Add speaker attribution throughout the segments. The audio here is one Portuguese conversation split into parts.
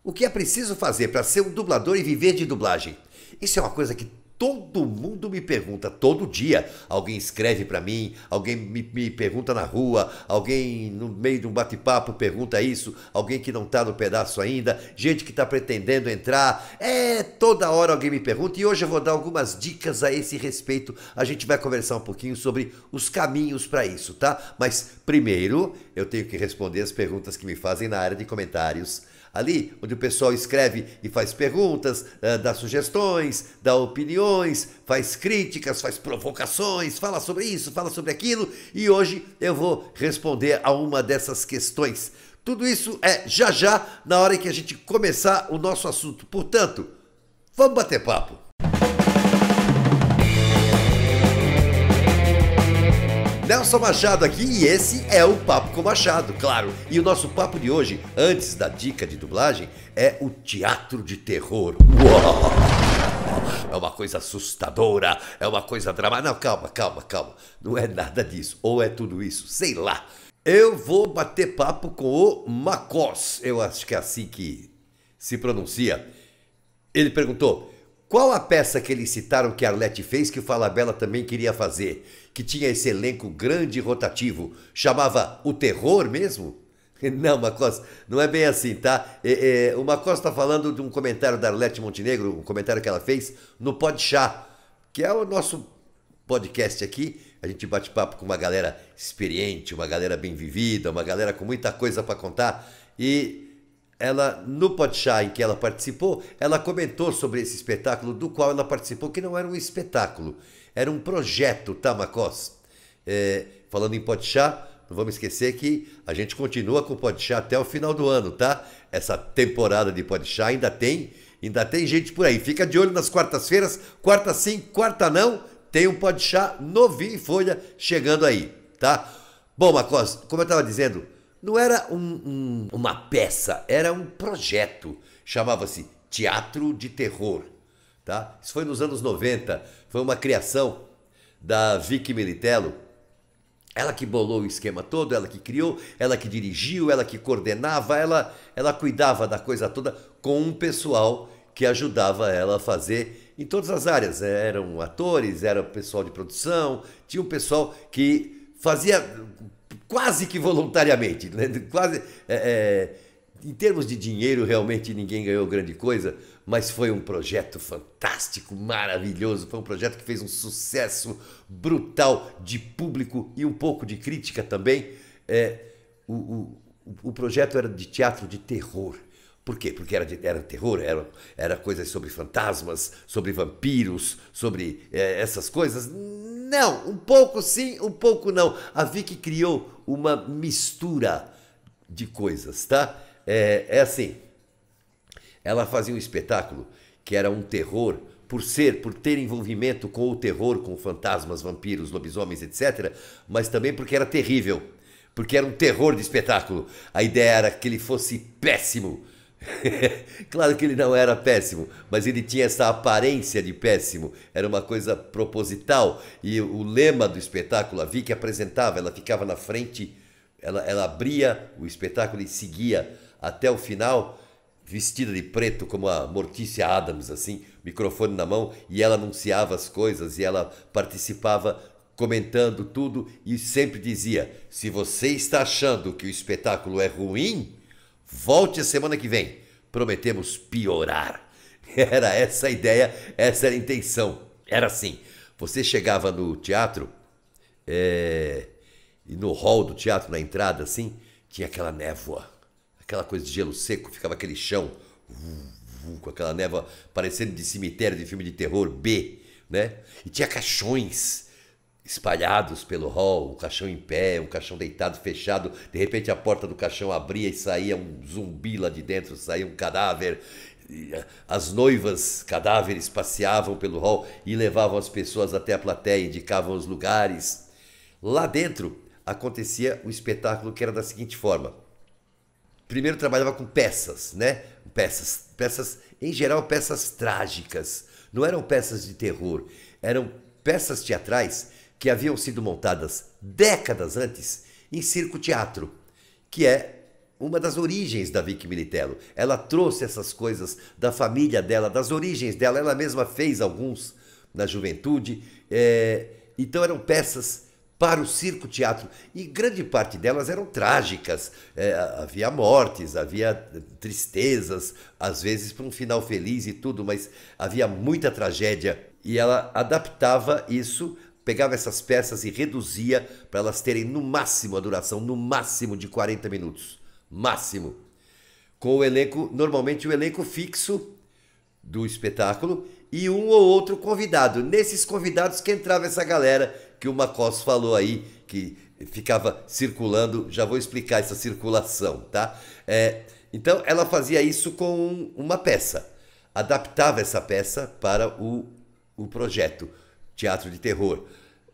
Speaker 1: O que é preciso fazer para ser um dublador e viver de dublagem? Isso é uma coisa que todo mundo me pergunta todo dia. Alguém escreve para mim, alguém me pergunta na rua, alguém no meio de um bate-papo pergunta isso, alguém que não está no pedaço ainda, gente que está pretendendo entrar. Toda hora alguém me pergunta e hoje eu vou dar algumas dicas a esse respeito. A gente vai conversar um pouquinho sobre os caminhos para isso, tá? Mas primeiro eu tenho que responder as perguntas que me fazem na área de comentários. Ali, onde o pessoal escreve e faz perguntas, dá sugestões, dá opiniões, faz críticas, faz provocações, fala sobre isso, fala sobre aquilo. E hoje eu vou responder a uma dessas questões. Tudo isso é já na hora que a gente começar o nosso assunto. Portanto, vamos bater papo. Nelson Machado aqui e esse é o Papo com Machado, claro. E o nosso papo de hoje, antes da dica de dublagem, é o teatro de terror. Uau! É uma coisa assustadora, é uma coisa dramática. Não, calma. Não é nada disso. Ou é tudo isso, sei lá. Eu vou bater papo com o Macós, eu acho que é assim que se pronuncia. Ele perguntou: qual a peça que eles citaram que a Arlete fez que o Falabella também queria fazer? Que tinha esse elenco grande e rotativo. Chamava O Terror mesmo? Não, Macós, não é bem assim, tá? O Macós está falando de um comentário da Arlete Montenegro, um comentário que ela fez no Podchá, que é o nosso podcast aqui. A gente bate papo com uma galera experiente, uma galera bem vivida, uma galera com muita coisa para contar. E ela, no Podchá em que ela participou, ela comentou sobre esse espetáculo do qual ela participou, que não era um espetáculo, era um projeto, tá, Macós? Falando em Podchá, não vamos esquecer que a gente continua com o Podchá até o final do ano, tá? Essa temporada de Podchá ainda tem gente por aí. Fica de olho nas quartas-feiras, quarta sim, quarta não, tem um Podchá novinho em folha chegando aí, tá? Bom, Macós, como eu estava dizendo, não era uma peça, era um projeto. Chamava-se Teatro de Terror, tá? Isso foi nos anos 90, foi uma criação da Vicky Militello. Ela que bolou o esquema todo, ela que criou, ela que dirigiu, ela que coordenava, ela cuidava da coisa toda com um pessoal que ajudava ela a fazer em todas as áreas. Eram atores, era pessoal de produção, tinha um pessoal que fazia quase que voluntariamente, né? Quase, em termos de dinheiro, realmente ninguém ganhou grande coisa, mas foi um projeto fantástico, maravilhoso. Foi um projeto que fez um sucesso brutal de público e um pouco de crítica também. O projeto era de teatro de terror. Por quê? Porque era terror, era coisas sobre fantasmas, sobre vampiros, sobre essas coisas. Não, um pouco sim, um pouco não. A Vicky criou uma mistura de coisas, tá? Assim, ela fazia um espetáculo que era um terror, por ter envolvimento com o terror, com fantasmas, vampiros, lobisomens, etc., mas também porque era terrível, porque era um terror de espetáculo. A ideia era que ele fosse péssimo. Claro que ele não era péssimo, mas ele tinha essa aparência de péssimo. Era uma coisa proposital. E o lema do espetáculo, a Vicky apresentava, ela ficava na frente, ela abria o espetáculo e seguia até o final, vestida de preto como a Mortícia Adams, assim, microfone na mão, e ela anunciava as coisas e ela participava comentando tudo e sempre dizia: se você está achando que o espetáculo é ruim, volte a semana que vem, prometemos piorar. Era essa a ideia, essa era a intenção. Era assim, você chegava no teatro, e no hall do teatro, na entrada assim, tinha aquela névoa, aquela coisa de gelo seco, ficava aquele chão, com aquela névoa parecendo de cemitério de filme de terror B, né? E tinha caixões espalhados pelo hall, um caixão em pé, um caixão deitado, fechado. De repente a porta do caixão abria e saía um zumbi lá de dentro, saía um cadáver. As noivas cadáveres passeavam pelo hall e levavam as pessoas até a plateia, indicavam os lugares. Lá dentro acontecia um espetáculo que era da seguinte forma. Primeiro trabalhava com peças, né? Peças, em geral, peças trágicas. Não eram peças de terror, eram peças teatrais que haviam sido montadas décadas antes em circo-teatro, que é uma das origens da Vicky Militello. Ela trouxe essas coisas da família dela, das origens dela. Ela mesma fez alguns na juventude. Então eram peças para o circo-teatro. E grande parte delas eram trágicas. Havia mortes, havia tristezas, às vezes para um final feliz e tudo, mas havia muita tragédia. E ela adaptava isso, pegava essas peças e reduzia para elas terem no máximo a duração, no máximo de 40 minutos. Máximo. Com o elenco, normalmente o elenco fixo do espetáculo e um ou outro convidado. Nesses convidados que entrava essa galera que o Macós falou aí, que ficava circulando. Já vou explicar essa circulação, tá? Então ela fazia isso com uma peça. Adaptava essa peça para o projeto Teatro de Terror,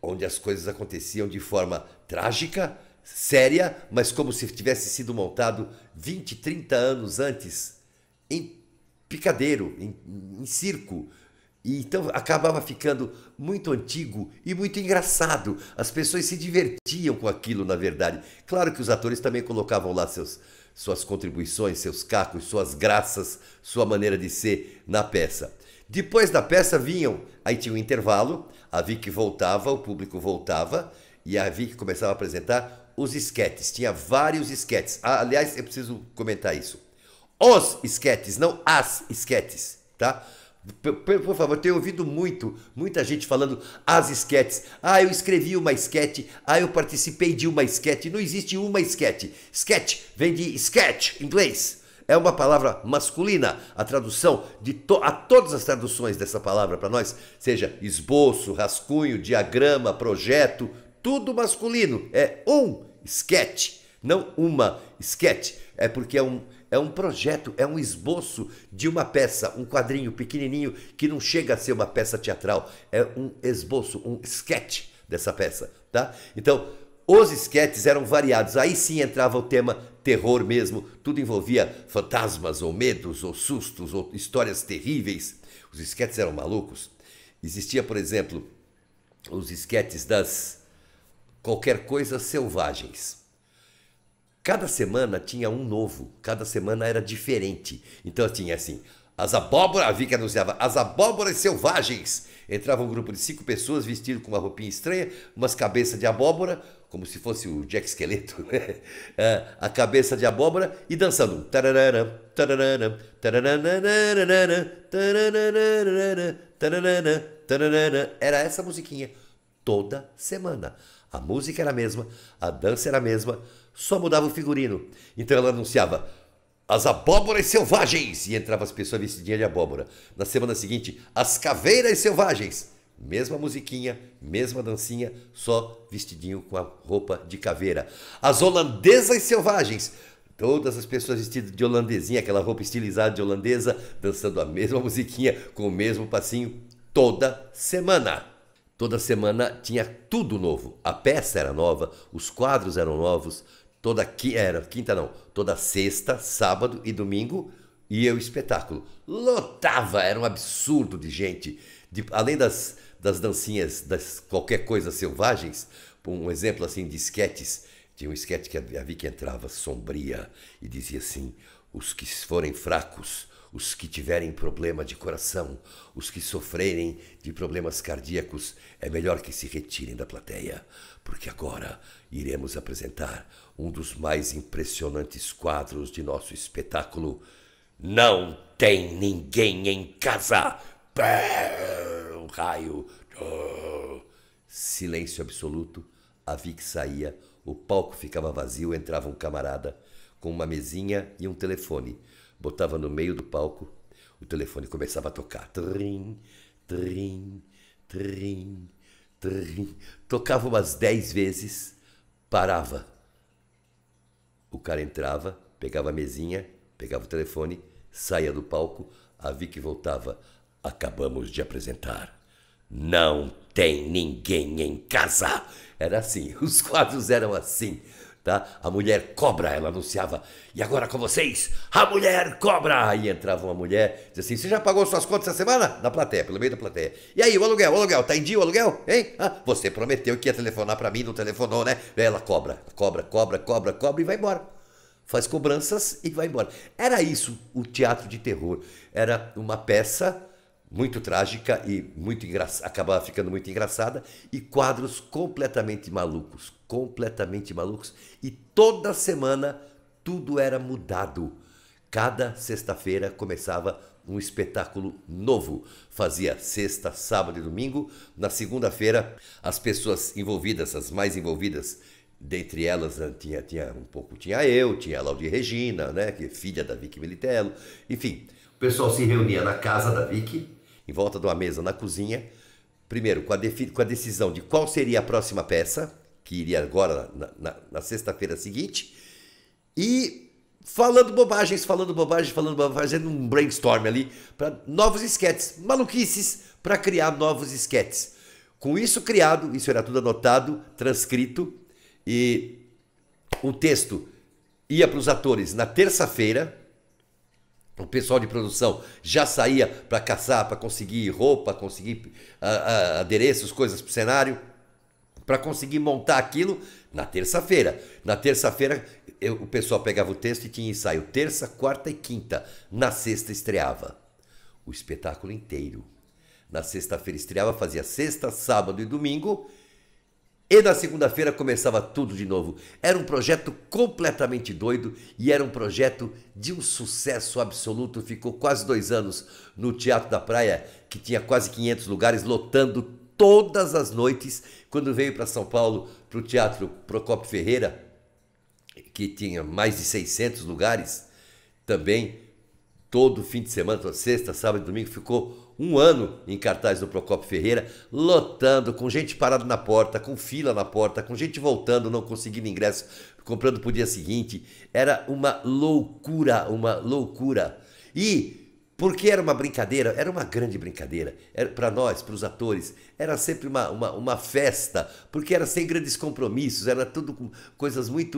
Speaker 1: onde as coisas aconteciam de forma trágica, séria, mas como se tivesse sido montado 20, 30 anos antes, em picadeiro, em circo. E então acabava ficando muito antigo e muito engraçado. As pessoas se divertiam com aquilo, na verdade. Claro que os atores também colocavam lá suas contribuições, seus cacos, suas graças, sua maneira de ser na peça. Depois da peça aí tinha um intervalo, a Vicky voltava, o público voltava, e a Vicky começava a apresentar os esquetes. Tinha vários esquetes. Aliás, eu preciso comentar isso. Os esquetes, não as esquetes, tá? Por favor, eu tenho ouvido muita gente falando as esquetes. Eu escrevi uma esquete. Eu participei de uma esquete. Não existe uma esquete. Sketch vem de sketch, em inglês. É uma palavra masculina. A tradução a todas as traduções dessa palavra para nós, seja esboço, rascunho, diagrama, projeto, tudo masculino. É um sketch, não uma sketch. É porque é um projeto, é um esboço de uma peça, um quadrinho pequenininho que não chega a ser uma peça teatral. É um esboço, um sketch dessa peça, tá? Então, os esquetes eram variados. Aí sim entrava o tema terror mesmo. Tudo envolvia fantasmas, ou medos, ou sustos, ou histórias terríveis. Os esquetes eram malucos. Existia, por exemplo, os esquetes das qualquer coisa selvagens. Cada semana tinha um novo, cada semana era diferente. Então tinha assim, as abóboras, a Vicky anunciava, as abóboras selvagens. Entrava um grupo de 5 pessoas vestido com uma roupinha estranha, umas cabeças de abóbora, como se fosse o Jack Esqueleto, né? A cabeça de abóbora e dançando. Era essa musiquinha toda semana. A música era a mesma, a dança era a mesma, só mudava o figurino. Então ela anunciava as abóboras selvagens e entrava as pessoas vestidinhas de abóbora. Na semana seguinte, as caveiras selvagens. Mesma musiquinha, mesma dancinha, só vestidinho com a roupa de caveira. As holandesas selvagens. Todas as pessoas vestidas de holandesinha, aquela roupa estilizada de holandesa, dançando a mesma musiquinha, com o mesmo passinho, toda semana. Toda semana tinha tudo novo. A peça era nova, os quadros eram novos. Toda sexta, sábado e domingo ia o espetáculo. Lotava, era um absurdo de gente. Além das dancinhas, das qualquer coisa selvagens, um exemplo assim de esquetes, tinha um esquete que a Vicky entrava sombria e dizia assim: os que forem fracos, os que tiverem problema de coração, os que sofrerem de problemas cardíacos, é melhor que se retirem da plateia, porque agora iremos apresentar um dos mais impressionantes quadros de nosso espetáculo. Não tem ninguém em casa. Um raio. Silêncio absoluto. A Vicky saía, o palco ficava vazio, entrava um camarada com uma mesinha e um telefone. Botava no meio do palco, o telefone começava a tocar. Trim, trim, trim, trim. Tocava umas 10 vezes, parava. O cara entrava, pegava a mesinha, pegava o telefone, saía do palco, a Vicky voltava. Acabamos de apresentar. Não tem ninguém em casa. Era assim, os quadros eram assim. Tá? A mulher cobra, ela anunciava, e agora com vocês, a mulher cobra! E entrava uma mulher, dizia assim: você já pagou suas contas essa semana? Na plateia, pelo meio da plateia. E aí, o aluguel, tá em dia o aluguel? Hein? Você prometeu que ia telefonar pra mim, não telefonou, né? Ela cobra e vai embora. faz cobranças e vai embora. Era isso o teatro de terror. Era uma peça muito trágica e muito acabava ficando muito engraçada, e quadros completamente malucos, e toda semana tudo era mudado. Cada sexta-feira começava um espetáculo novo. Fazia sexta, sábado e domingo. Na segunda-feira, as pessoas envolvidas, as mais envolvidas, dentre elas tinha eu, tinha a Laudir Regina, né, que é filha da Vicky Militello, enfim. O pessoal se reunia na casa da Vicky, em volta de uma mesa na cozinha, primeiro com a decisão de qual seria a próxima peça, que iria agora na sexta-feira seguinte, e falando bobagens, fazendo um brainstorm ali para novos esquetes, maluquices para criar novos esquetes. Com isso criado, isso era tudo anotado, transcrito, e o texto ia para os atores na terça-feira. O pessoal de produção já saía para caçar, para conseguir roupa, conseguir adereços, coisas para o cenário, para conseguir montar aquilo na terça-feira. Na terça-feira o pessoal pegava o texto e tinha ensaio terça, quarta e quinta. Na sexta estreava o espetáculo inteiro. Na sexta-feira estreava, fazia sexta, sábado e domingo. E na segunda-feira começava tudo de novo. Era um projeto completamente doido e era um projeto de um sucesso absoluto. Ficou quase 2 anos no Teatro da Praia, que tinha quase 500 lugares, lotando todas as noites. Quando veio para São Paulo, para o Teatro Procópio Ferreira, que tinha mais de 600 lugares, também todo fim de semana, toda sexta, sábado e domingo, ficou 1 ano em cartaz no Procópio Ferreira, lotando, com gente parada na porta, com fila na porta, com gente voltando, não conseguindo ingresso, comprando para o dia seguinte. Era uma loucura, uma loucura. E porque era uma brincadeira, era uma grande brincadeira. Para nós, para os atores, era sempre uma festa, porque era sem grandes compromissos, era tudo com coisas muito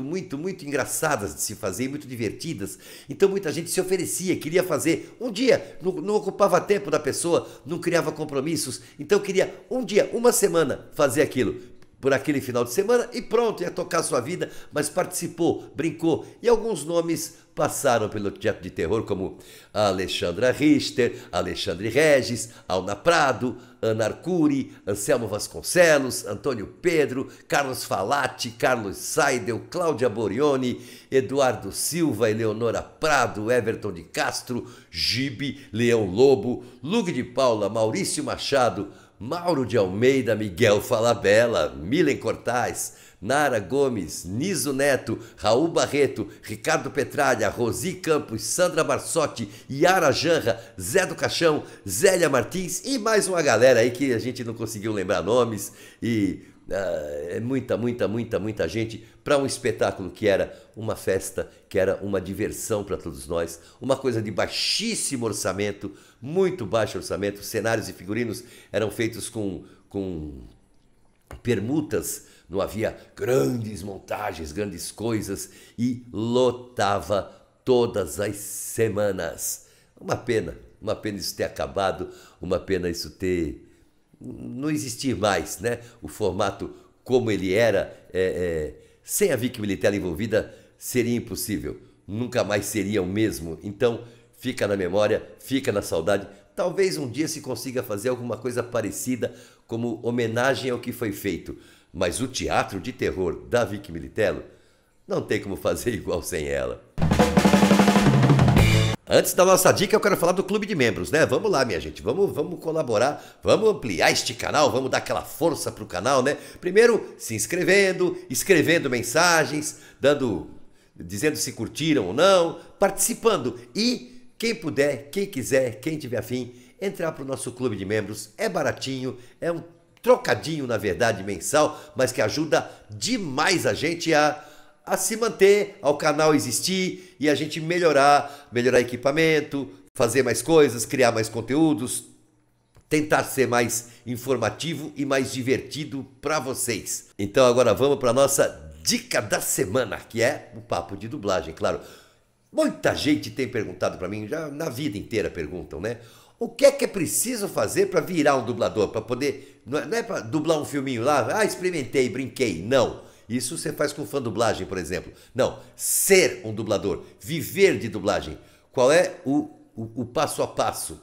Speaker 1: engraçadas de se fazer, muito divertidas. Então muita gente se oferecia, queria fazer um dia, não ocupava tempo da pessoa, não criava compromissos, então queria um dia, uma semana fazer aquilo. Por aquele final de semana e pronto, ia tocar a sua vida, mas participou, brincou. E alguns nomes passaram pelo teatro de terror, como a Alexandra Richter, Alexandre Regis, Alna Prado, Ana Arcuri, Anselmo Vasconcelos, Antônio Pedro, Carlos Falati, Carlos Seidel, Cláudia Borioni, Eduardo Silva, Eleonora Prado, Everton de Castro, Gibe, Leão Lobo, Lug de Paula, Maurício Machado, Mauro de Almeida, Miguel Falabella, Milen Cortais, Nara Gomes, Niso Neto, Raul Barreto, Ricardo Petralha, Rosi Campos, Sandra Barsotti, Yara Janra, Zé do Caixão, Zélia Martins e mais uma galera aí que a gente não conseguiu lembrar nomes. E é muita gente para um espetáculo que era uma festa, que era uma diversão para todos nós, uma coisa de baixíssimo orçamento, muito baixo orçamento. Cenários e figurinos eram feitos com permutas, não havia grandes montagens, grandes coisas, e lotava todas as semanas. Uma pena isso ter acabado, uma pena isso ter não existir mais, né? O formato como ele era, sem a Vicky Militello envolvida, seria impossível. Nunca mais seria o mesmo. Então, fica na memória, fica na saudade. Talvez um dia se consiga fazer alguma coisa parecida, como homenagem ao que foi feito. Mas o teatro de terror da Vicky Militello não tem como fazer igual sem ela. Antes da nossa dica, eu quero falar do clube de membros, né? Vamos lá, minha gente, vamos colaborar, vamos ampliar este canal, vamos dar aquela força pro canal, né? Primeiro, se inscrevendo, escrevendo mensagens, dizendo se curtiram ou não, participando. E quem puder, quem quiser, quem tiver afim, entrar pro nosso clube de membros. É baratinho, é um trocadinho, na verdade, mensal, mas que ajuda demais a gente a se manter, ao canal existir e a gente melhorar equipamento, fazer mais coisas, criar mais conteúdos, tentar ser mais informativo e mais divertido para vocês. Então agora vamos para a nossa dica da semana, que é o papo de dublagem, claro. Muita gente tem perguntado para mim, já na vida inteira perguntam, né? O que é preciso fazer para virar um dublador, para poder... Não é para dublar um filminho lá, experimentei, brinquei, não. Isso você faz com fã-dublagem, por exemplo. Não, ser um dublador, viver de dublagem. Qual é o passo a passo?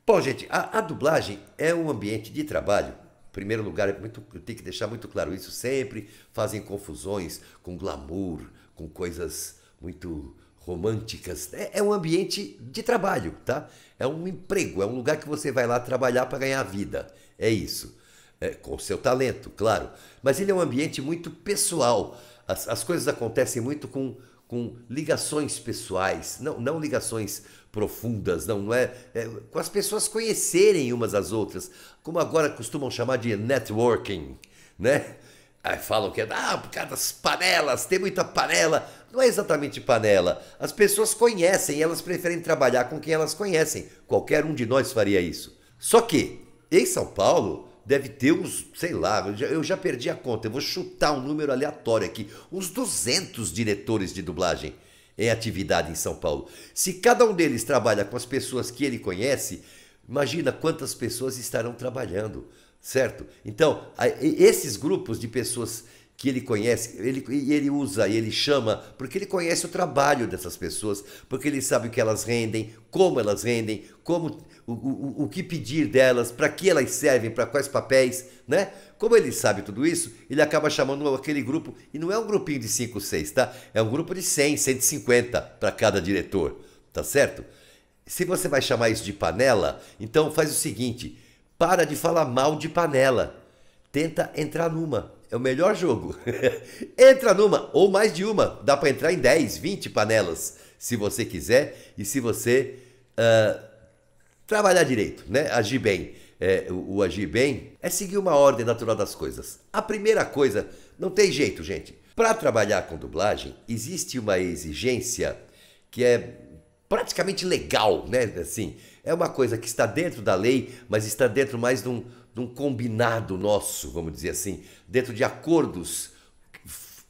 Speaker 1: Bom, gente, a dublagem é um ambiente de trabalho. Em primeiro lugar, eu tenho que deixar muito claro isso sempre. Fazem confusões com glamour, com coisas muito românticas. É um ambiente de trabalho, tá? É um emprego, é um lugar que você vai lá trabalhar para ganhar vida. É isso. Com o seu talento, claro. Mas ele é um ambiente muito pessoal. As coisas acontecem muito com ligações pessoais, não ligações profundas, não é, com as pessoas conhecerem umas às outras, como agora costumam chamar de networking, né? Aí falam que por causa das panelas, tem muita panela. Não é exatamente panela. As pessoas conhecem, elas preferem trabalhar com quem elas conhecem. Qualquer um de nós faria isso. Só que, em São Paulo, deve ter uns, sei lá, eu já perdi a conta, eu vou chutar um número aleatório aqui, uns 200 diretores de dublagem em atividade em São Paulo. Se cada um deles trabalha com as pessoas que ele conhece, imagina quantas pessoas estarão trabalhando, certo? Então, esses grupos de pessoas que ele conhece, ele usa, ele chama, porque ele conhece o trabalho dessas pessoas, porque ele sabe o que elas rendem, como o que pedir delas, para que elas servem, para quais papéis, né? Como ele sabe tudo isso, ele acaba chamando aquele grupo, e não é um grupinho de 5, 6, tá? É um grupo de 100, 150 para cada diretor, tá certo? Se você vai chamar isso de panela, então faz o seguinte, para de falar mal de panela, tenta entrar numa. É o melhor jogo. Entra numa, ou mais de uma. Dá para entrar em 10, 20 panelas, se você quiser. E se você trabalhar direito, né? Agir bem. O agir bem é seguir uma ordem natural das coisas. A primeira coisa, não tem jeito, gente. Para trabalhar com dublagem, existe uma exigência que é praticamente legal, né? Assim, é uma coisa que está dentro da lei, mas está dentro mais de um combinado nosso, vamos dizer assim, dentro de acordos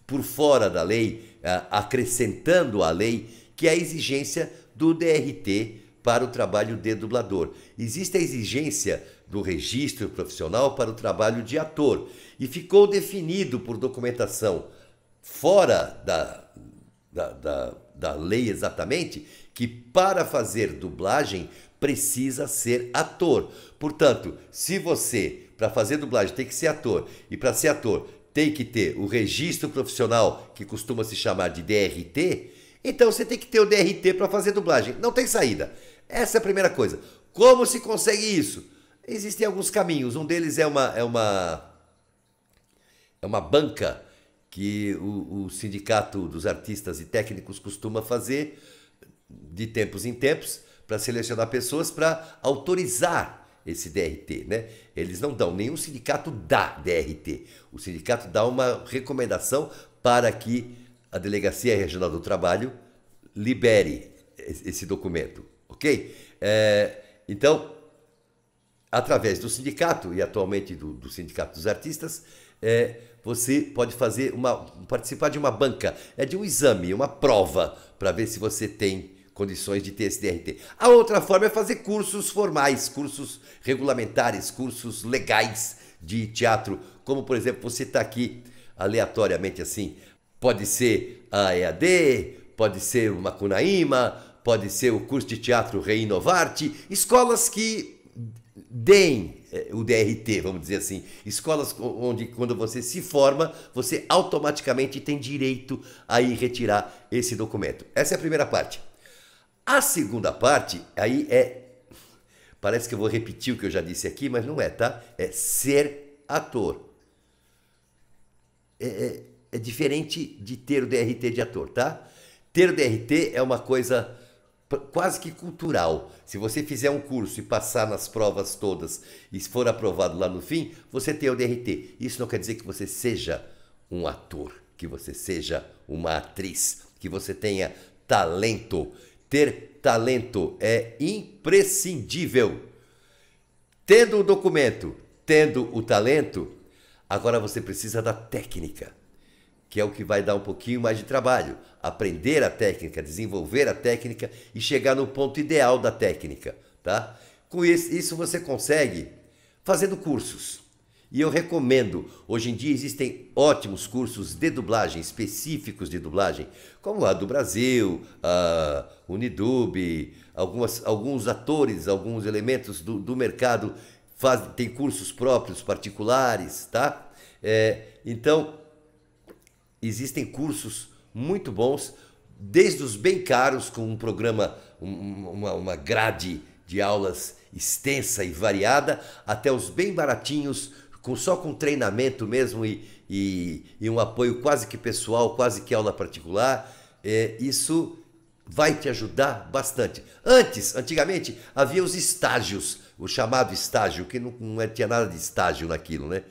Speaker 1: por fora da lei, acrescentando à lei, que é a exigência do DRT para o trabalho de dublador. Existe a exigência do registro profissional para o trabalho de ator, e ficou definido por documentação fora da lei exatamente, que para fazer dublagem precisa ser ator. Portanto, se você, para fazer dublagem, tem que ser ator, e para ser ator tem que ter o registro profissional, que costuma se chamar de DRT, então você tem que ter o DRT para fazer dublagem. Não tem saída. Essa é a primeira coisa. Como se consegue isso? Existem alguns caminhos. Um deles é uma banca que o Sindicato dos Artistas e Técnicos costuma fazer de tempos em tempos, para selecionar pessoas para autorizar esse DRT, né? Eles não dão, nenhum sindicato dá DRT. O sindicato dá uma recomendação para que a Delegacia Regional do Trabalho libere esse documento, ok? Então, através do sindicato, e atualmente do Sindicato dos Artistas, você pode participar de uma banca, de um exame, uma prova, para ver se você tem condições de ter esse DRT. A outra forma é fazer cursos formais, cursos regulamentares, cursos legais de teatro, como por exemplo, você está aqui aleatoriamente assim, pode ser a EAD, pode ser o Macunaíma, pode ser o curso de teatro Reinovarte, escolas que deem o DRT, vamos dizer assim, escolas onde quando você se forma, você automaticamente tem direito a ir retirar esse documento. Essa é a primeira parte. A segunda parte, aí parece que eu vou repetir o que eu já disse aqui, mas não é, tá? É ser ator. É diferente de ter o DRT de ator, tá? Ter o DRT é uma coisa quase que cultural. Se você fizer um curso e passar nas provas todas e for aprovado lá no fim, você tem o DRT. Isso não quer dizer que você seja um ator, que você seja uma atriz, que você tenha talento. Ter talento é imprescindível. Tendo o documento, tendo o talento, agora você precisa da técnica, que é o que vai dar um pouquinho mais de trabalho. Aprender a técnica, desenvolver a técnica e chegar no ponto ideal da técnica, tá? Com isso você consegue fazendo cursos. E eu recomendo. Hoje em dia existem ótimos cursos de dublagem, específicos de dublagem, como a do Brasil, a Unidub, alguns atores, alguns elementos do mercado tem cursos próprios, particulares, tá? Então, existem cursos muito bons, desde os bem caros, com um programa, uma grade de aulas extensa e variada, até os bem baratinhos, só com treinamento mesmo e um apoio quase que pessoal, quase que aula particular. Isso vai te ajudar bastante. Antigamente, havia os estágios, o chamado estágio, que não tinha nada de estágio naquilo, né?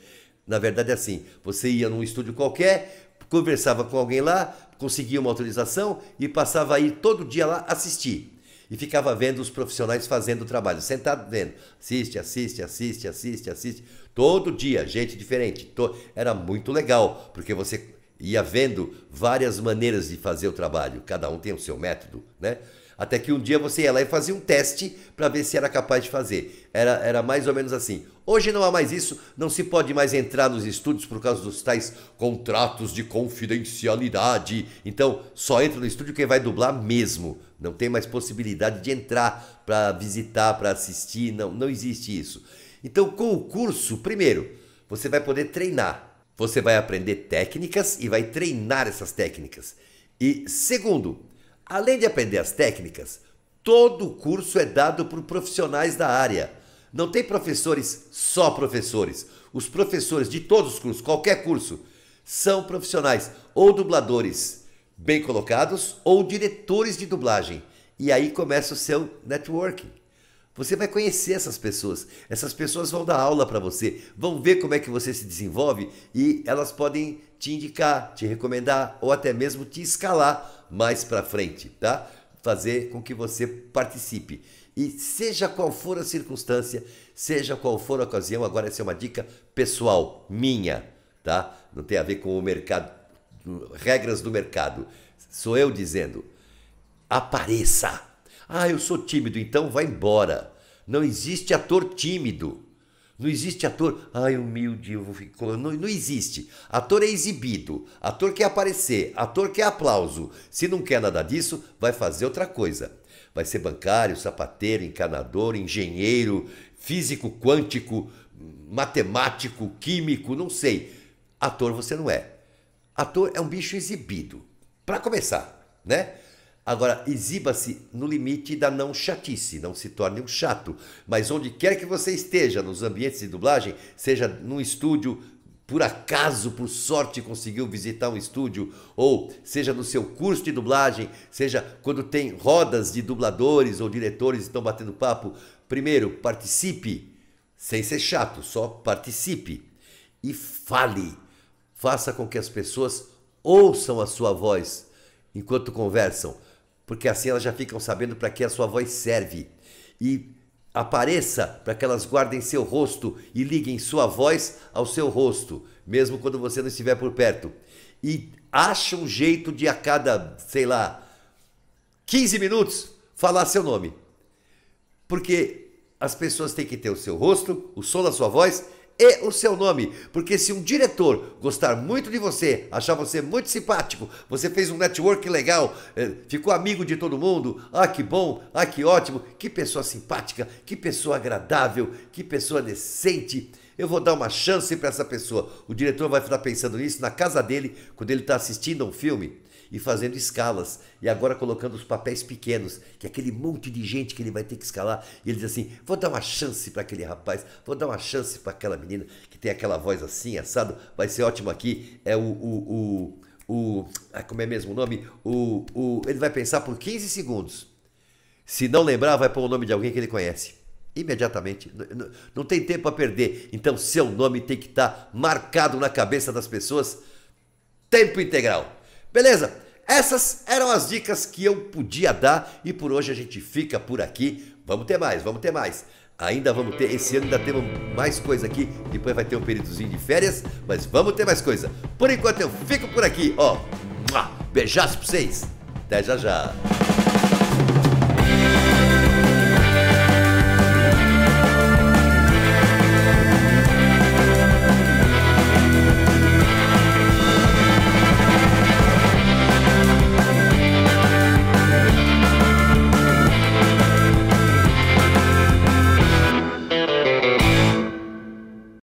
Speaker 1: Na verdade é assim, você ia num estúdio qualquer, conversava com alguém lá, conseguia uma autorização e passava a ir todo dia lá assistir. E ficava vendo os profissionais fazendo o trabalho, sentado vendo. Assiste. Todo dia, gente diferente. Era muito legal, porque você ia vendo várias maneiras de fazer o trabalho. Cada um tem o seu método, né? Até que um dia você ia lá e fazia um teste para ver se era capaz de fazer. Era mais ou menos assim. Hoje não há mais isso, não se pode mais entrar nos estúdios por causa dos tais contratos de confidencialidade. Então, só entra no estúdio quem vai dublar mesmo. Não tem mais possibilidade de entrar para visitar, para assistir, não existe isso. Então, com o curso, primeiro, você vai poder treinar. Você vai aprender técnicas e vai treinar essas técnicas. E segundo, além de aprender as técnicas, todo o curso é dado por profissionais da área. Não tem professores, só professores. Os professores de todos os cursos, qualquer curso, são profissionais ou dubladores bem colocados ou diretores de dublagem. E aí começa o seu networking. Você vai conhecer essas pessoas vão dar aula para você, vão ver como é que você se desenvolve e elas podem te indicar, te recomendar ou até mesmo te escalar mais para frente, tá? Fazer com que você participe. E seja qual for a circunstância, seja qual for a ocasião, agora essa é uma dica pessoal, minha, tá? Não tem a ver com o mercado, regras do mercado. Sou eu dizendo, apareça. Eu sou tímido, então vai embora. Não existe ator tímido. Não existe ator, humilde, eu vou ficar... Não existe. Ator é exibido, ator quer aparecer, ator quer aplauso. Se não quer nada disso, vai fazer outra coisa. Vai ser bancário, sapateiro, encanador, engenheiro, físico quântico, matemático, químico, não sei. Ator você não é. Ator é um bicho exibido. Para começar, né? Agora, exiba-se no limite da não chatice, não se torne um chato. Mas onde quer que você esteja, nos ambientes de dublagem, seja num estúdio, por acaso, por sorte, conseguiu visitar um estúdio, ou seja no seu curso de dublagem, seja quando tem rodas de dubladores ou diretores que estão batendo papo, primeiro, participe, sem ser chato, só participe. E fale, faça com que as pessoas ouçam a sua voz enquanto conversam, porque assim elas já ficam sabendo para que a sua voz serve. E apareça para que elas guardem seu rosto e liguem sua voz ao seu rosto, mesmo quando você não estiver por perto. E acha um jeito de a cada, 15 minutos falar seu nome. Porque as pessoas têm que ter o seu rosto, o som da sua voz e o seu nome, porque se um diretor gostar muito de você, achar você muito simpático, você fez um network legal, ficou amigo de todo mundo, que bom, que ótimo, que pessoa simpática, que pessoa agradável, que pessoa decente, eu vou dar uma chance para essa pessoa. O diretor vai estar pensando nisso na casa dele, quando ele está assistindo a um filme e fazendo escalas, e agora colocando os papéis pequenos, que é aquele monte de gente que ele vai ter que escalar, e ele diz assim, vou dar uma chance para aquele rapaz, vou dar uma chance para aquela menina que tem aquela voz assim, assado, vai ser ótimo aqui, é como é mesmo o nome? Ele vai pensar por 15 segundos, se não lembrar, vai pôr o nome de alguém que ele conhece, imediatamente, não tem tempo a perder, então seu nome tem que estar marcado na cabeça das pessoas, tempo integral. Beleza? Essas eram as dicas que eu podia dar e por hoje a gente fica por aqui. Vamos ter mais, vamos ter mais. Ainda vamos ter, esse ano ainda temos mais coisa aqui, depois vai ter um períodozinho de férias, mas vamos ter mais coisa. Por enquanto eu fico por aqui, ó. Beijaço pra vocês. Até já já.